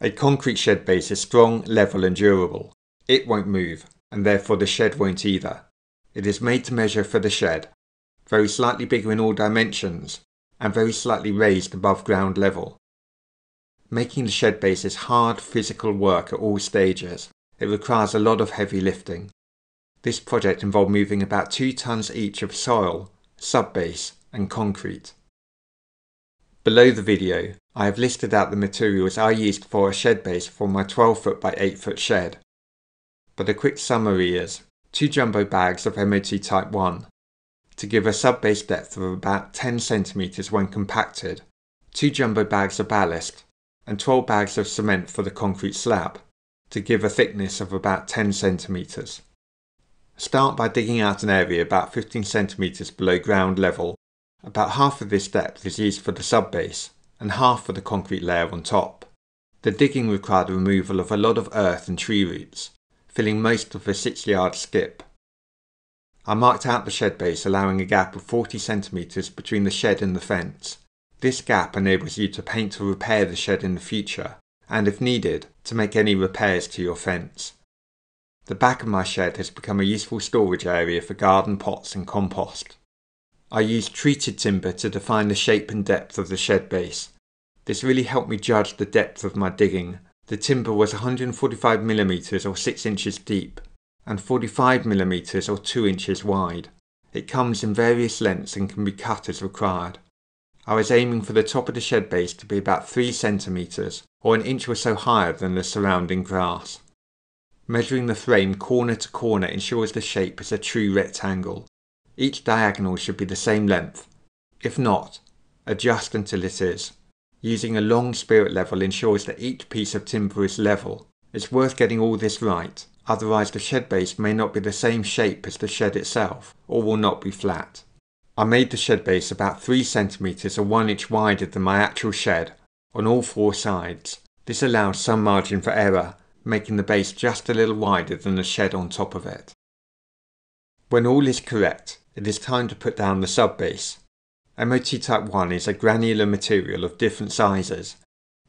A concrete shed base is strong, level and durable. It won't move, and therefore the shed won't either. It is made to measure for the shed, very slightly bigger in all dimensions, and very slightly raised above ground level. Making the shed base is hard physical work at all stages. It requires a lot of heavy lifting. This project involved moving about 2 tons each of soil, subbase and concrete. Below the video, I have listed out the materials I used for a shed base for my 12-foot by 8-foot shed. But a quick summary is 2 jumbo bags of MOT Type 1 to give a subbase depth of about 10 cm when compacted, 2 jumbo bags of ballast, and 12 bags of cement for the concrete slab to give a thickness of about 10 cm. Start by digging out an area about 15 cm below ground level. About half of this depth is used for the subbase and half for the concrete layer on top. The digging required the removal of a lot of earth and tree roots, filling most of the 6-yard skip. I marked out the shed base, allowing a gap of 40 cm between the shed and the fence. This gap enables you to paint or repair the shed in the future, and if needed, to make any repairs to your fence. The back of my shed has become a useful storage area for garden pots and compost. I used treated timber to define the shape and depth of the shed base. This really helped me judge the depth of my digging. The timber was 145mm or 6 inches deep, and 45mm or 2 inches wide. It comes in various lengths and can be cut as required. I was aiming for the top of the shed base to be about 3 cm or 1 inch or so higher than the surrounding grass. Measuring the frame corner to corner ensures the shape is a true rectangle. Each diagonal should be the same length. If not, adjust until it is. Using a long spirit level ensures that each piece of timber is level. It's worth getting all this right, otherwise the shed base may not be the same shape as the shed itself, or will not be flat. I made the shed base about 3 cm or 1 inch wider than my actual shed, on all 4 sides. This allows some margin for error, making the base just a little wider than the shed on top of it. When all is correct, it is time to put down the subbase. MOT Type 1 is a granular material of different sizes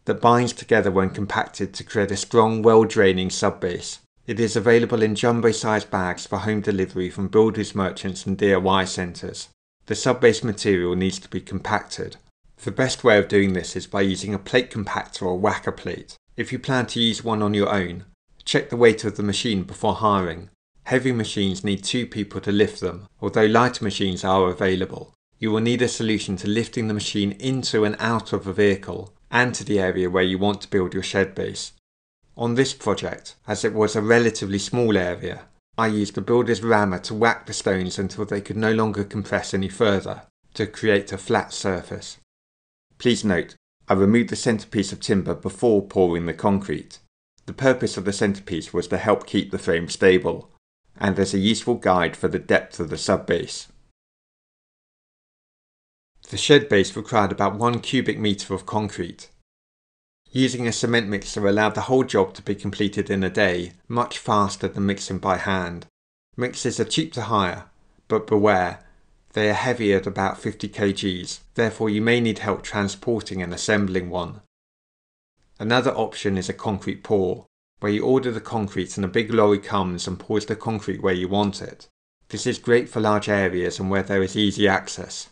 that binds together when compacted to create a strong, well-draining subbase. It is available in jumbo-sized bags for home delivery from builders, merchants and DIY centres. The subbase material needs to be compacted. The best way of doing this is by using a plate compactor or wacker plate. If you plan to use one on your own, check the weight of the machine before hiring. Heavy machines need 2 people to lift them, although lighter machines are available. You will need a solution to lifting the machine into and out of the vehicle and to the area where you want to build your shed base. On this project, as it was a relatively small area, I used a builder's rammer to whack the stones until they could no longer compress any further, to create a flat surface. Please note, I removed the centrepiece of timber before pouring the concrete. The purpose of the centrepiece was to help keep the frame stable, and as a useful guide for the depth of the subbase. The shed base required about 1 cubic metre of concrete. Using a cement mixer allowed the whole job to be completed in a day, much faster than mixing by hand. Mixers are cheap to hire, but beware, they are heavy at about 50 kgs, therefore you may need help transporting and assembling one. Another option is a concrete pour, where you order the concrete and a big lorry comes and pours the concrete where you want it. This is great for large areas and where there is easy access.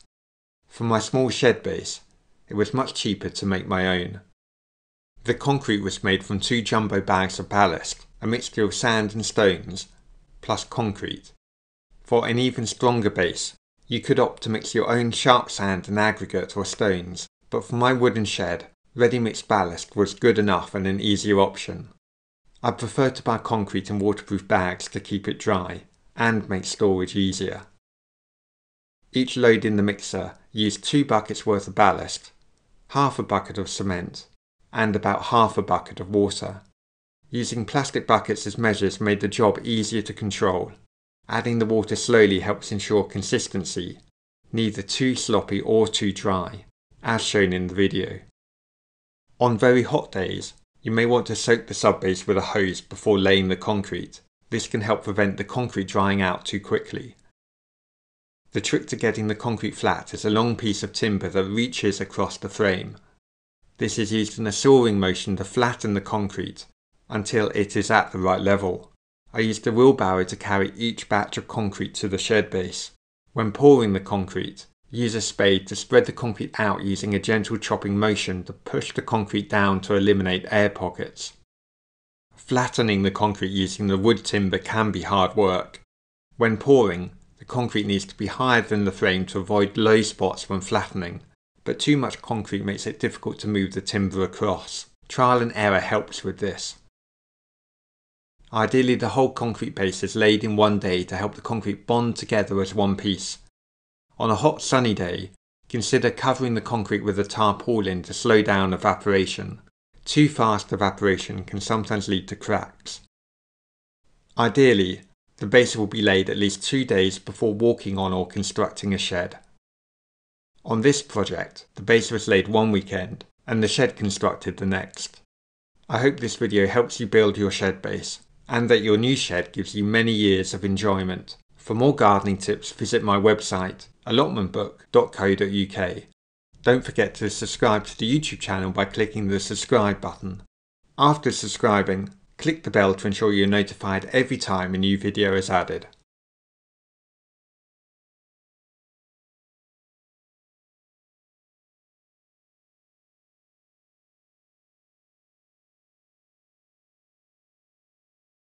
For my small shed base, it was much cheaper to make my own. The concrete was made from 2 jumbo bags of ballast, a mixture of sand and stones, plus concrete. For an even stronger base, you could opt to mix your own sharp sand and aggregate or stones, but for my wooden shed, ready-mixed ballast was good enough and an easier option. I prefer to buy concrete in waterproof bags to keep it dry and make storage easier. Each load in the mixer used 2 buckets worth of ballast, half a bucket of cement, and about half a bucket of water. Using plastic buckets as measures made the job easier to control. Adding the water slowly helps ensure consistency, neither too sloppy or too dry, as shown in the video. On very hot days, you may want to soak the subbase with a hose before laying the concrete. This can help prevent the concrete drying out too quickly. The trick to getting the concrete flat is a long piece of timber that reaches across the frame. This is used in a sawing motion to flatten the concrete until it is at the right level. I used a wheelbarrow to carry each batch of concrete to the shed base. When pouring the concrete, use a spade to spread the concrete out using a gentle chopping motion to push the concrete down to eliminate air pockets. Flattening the concrete using the wood timber can be hard work. When pouring, the concrete needs to be higher than the frame to avoid low spots when flattening, but too much concrete makes it difficult to move the timber across. Trial and error helps with this. Ideally, the whole concrete base is laid in one day to help the concrete bond together as one piece. On a hot sunny day, consider covering the concrete with a tarpaulin to slow down evaporation. Too fast evaporation can sometimes lead to cracks. Ideally, the base will be laid at least 2 days before walking on or constructing a shed. On this project, the base was laid one weekend and the shed constructed the next. I hope this video helps you build your shed base and that your new shed gives you many years of enjoyment. For more gardening tips, visit my website allotmentbook.co.uk. Don't forget to subscribe to the YouTube channel by clicking the subscribe button. After subscribing, click the bell to ensure you're notified every time a new video is added.